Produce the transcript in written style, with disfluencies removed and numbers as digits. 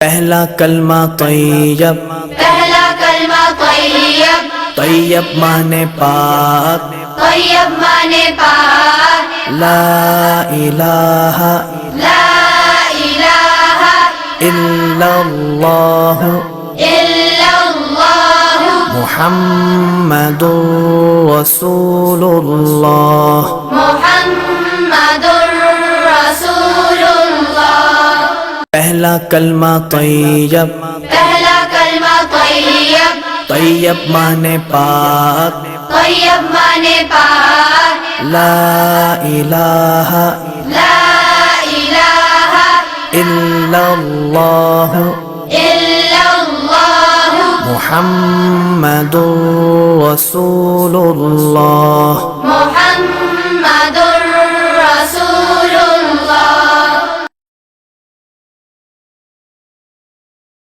پہلا کلمہ طیب، پہلا کلمہ طیب، طیب مانے پاک، طیب مانے پاک، لا الہ لا الہ الا اللہ الا اللہ محمد رسول اللہ۔ محمد رسول اللہ۔ پہلا کلمہ طیب، پہلا کلمہ طیب، طیب مانے پاک، طیب مانے پاک، لا الہ لا الہ الا اللہ الا اللہ محمد رسول اللہ۔ محمد